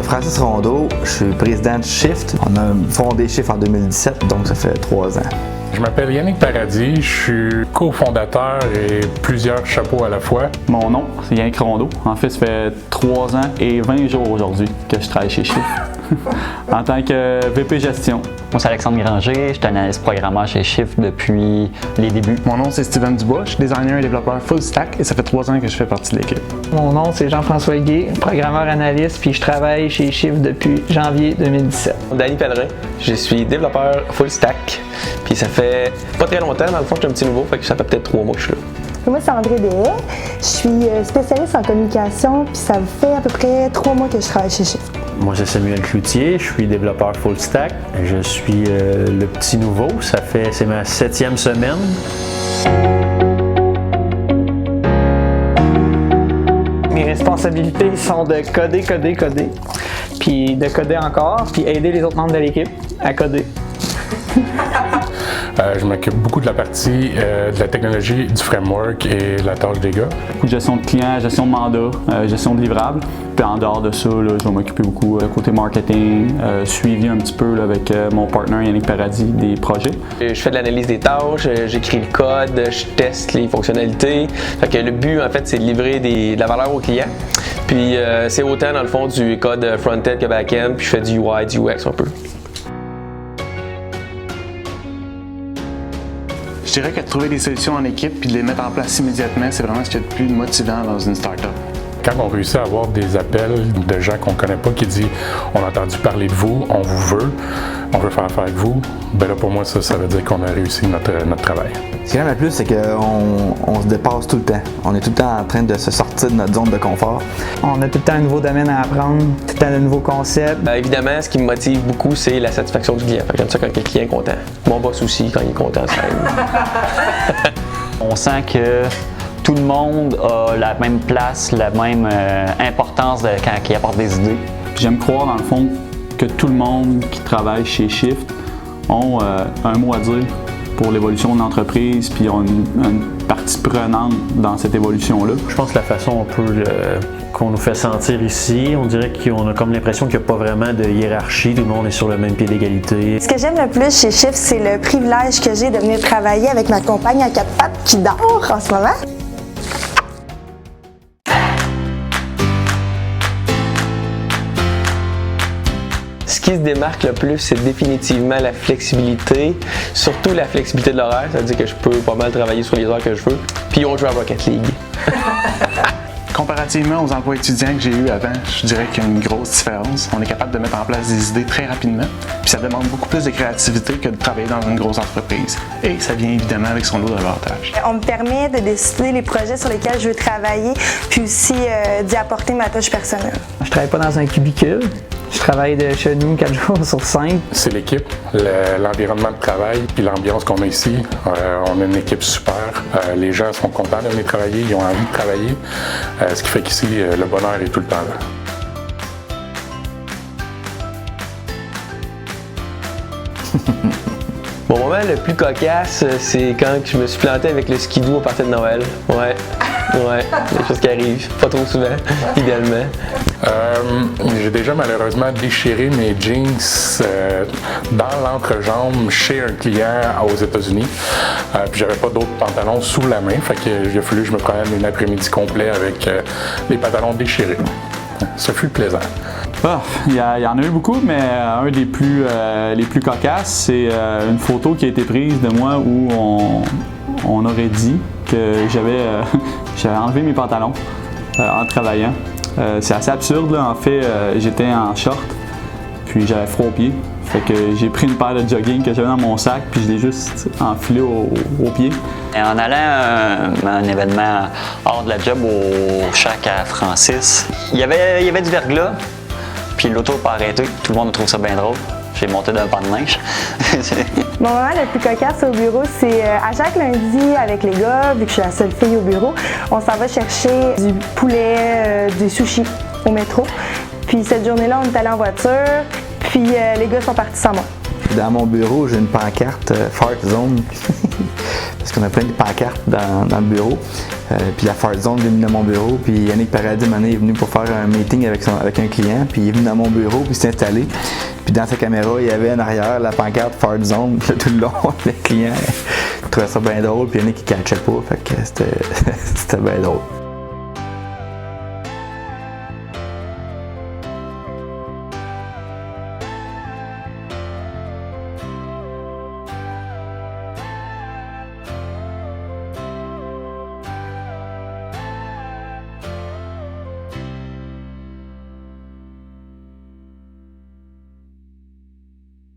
Francis Rondeau, je suis président de Shift. On a fondé Shift en 2017, donc ça fait 3 ans. Je m'appelle Yannick Paradis, je suis cofondateur et plusieurs chapeaux à la fois. Mon nom, c'est Yannick Rondeau. En fait, ça fait 3 ans et 20 jours aujourd'hui que je travaille chez Shift en tant que VP Gestion. Moi, c'est Alexandre Granger, je suis analyste programmeur chez Shift depuis les débuts. Mon nom, c'est Steven Dubois, je suis designer et développeur full stack et ça fait 3 ans que je fais partie de l'équipe. Mon nom, c'est Jean-François Gué, programmeur analyste, puis je travaille chez Shift depuis janvier 2017. Danny Pellerin, je suis développeur full stack, puis ça fait pas très longtemps, dans le fond, je suis un petit nouveau, fait que ça fait peut-être 3 mois que je suis là. Moi, c'est André Dehaye, je suis spécialiste en communication, puis ça fait à peu près 3 mois que je travaille chez Shift. Moi, c'est Samuel Cloutier, je suis développeur full stack. Je suis le petit nouveau, c'est ma 7e semaine. Mes responsabilités sont de coder, puis de coder encore, puis aider les autres membres de l'équipe à coder. Je m'occupe beaucoup de la partie de la technologie, du framework et la tâche des gars. Beaucoup de gestion de clients, gestion de mandats, gestion de livrables. Puis en dehors de ça, là, je vais m'occuper beaucoup côté marketing, suivi un petit peu là, avec mon partenaire Yannick Paradis des projets. Je fais de l'analyse des tâches, j'écris le code, je teste les fonctionnalités. Fait que le but, en fait, c'est de livrer de la valeur aux clients. Puis c'est autant, dans le fond, du code front-end que back-end, puis je fais du UI, du UX un peu. Je dirais que de trouver des solutions en équipe puis de les mettre en place immédiatement, c'est vraiment ce qu'il y a de plus motivant dans une start-up. Quand on réussit à avoir des appels de gens qu'on ne connaît pas qui disent « on a entendu parler de vous, on vous veut, on veut faire affaire avec vous », ben là pour moi ça veut dire qu'on a réussi notre travail. Ce qui aime le plus, c'est qu'on se dépasse tout le temps. On est tout le temps en train de se sortir de notre zone de confort. On a tout le temps un nouveau domaine à apprendre, tout le temps de nouveaux concepts. Évidemment, ce qui me motive beaucoup, c'est la satisfaction du client. Fait que j'aime ça quand le client est content. Mon boss aussi, quand il est content, ça aide. On sent que tout le monde a la même place, la même importance quand il apporte des idées. J'aime croire dans le fond que tout le monde qui travaille chez Shift ont un mot à dire pour l'évolution de l'entreprise, puis ont une partie prenante dans cette évolution-là. Je pense que la façon qu'on nous fait sentir ici, on dirait qu'on a comme l'impression qu'il n'y a pas vraiment de hiérarchie, tout le monde est sur le même pied d'égalité. Ce que j'aime le plus chez Shift, c'est le privilège que j'ai de venir travailler avec ma compagne à 4 pattes qui dort en ce moment. Ce qui se démarque le plus, c'est définitivement la flexibilité, surtout la flexibilité de l'horaire, ça veut dire que je peux pas mal travailler sur les heures que je veux, puis on joue à Rocket League. Comparativement aux emplois étudiants que j'ai eus avant, je dirais qu'il y a une grosse différence. On est capable de mettre en place des idées très rapidement, puis ça demande beaucoup plus de créativité que de travailler dans une grosse entreprise. Et ça vient évidemment avec son lot d'avantages. On me permet de décider les projets sur lesquels je veux travailler, puis aussi d'y apporter ma touche personnelle. Je travaille pas dans un cubicule. Je travaille de chez nous 4 jours sur 5. C'est l'équipe, l'environnement de travail et l'ambiance qu'on a ici. On a une équipe super. Les gens sont contents de venir travailler, ils ont envie de travailler. Ce qui fait qu'ici, le bonheur est tout le temps là. Mon moment le plus cocasse, c'est quand je me suis planté avec le skidoo au party de Noël. Ouais, des choses qui arrivent. Pas trop souvent, idéalement. J'ai déjà malheureusement déchiré mes jeans dans l'entrejambe chez un client aux États-Unis. Puis j'avais pas d'autres pantalons sous la main, fait qu'il a fallu que je me prenne une après-midi complet avec les pantalons déchirés. Ça fut plaisant. Il y en a eu beaucoup, mais un des les plus cocasses, c'est une photo qui a été prise de moi où on aurait dit que j'avais enlevé mes pantalons en travaillant. C'est assez absurde, là. En fait, j'étais en short, puis j'avais froid aux pieds. Fait que j'ai pris une paire de jogging que j'avais dans mon sac, puis je l'ai juste enfilé aux pieds. Et en allant à un événement hors de la job au Shack à Francis, il y avait du verglas, puis l'auto n'a pas arrêté. Tout le monde trouve ça bien drôle. J'ai monté d'un pan de neige. Mon moment le plus cocasse au bureau, c'est à chaque lundi avec les gars, vu que je suis la seule fille au bureau, on s'en va chercher du poulet, des sushis au métro. Puis cette journée-là, on est allé en voiture, puis les gars sont partis sans moi. dans mon bureau, j'ai une pancarte Fart Zone. Parce qu'on a plein de pancartes dans le bureau. Puis la Fart Zone est venue dans mon bureau. Puis Yannick Paradis, un moment donné, est venu pour faire un meeting avec un client. Puis il est venu dans mon bureau, puis il s'est installé. Puis dans sa caméra, il y avait en arrière la pancarte Fart Zone. Puis tout le long, le client trouvait ça bien drôle. Puis Yannick, il catchait pas. Fait que c'était bien drôle.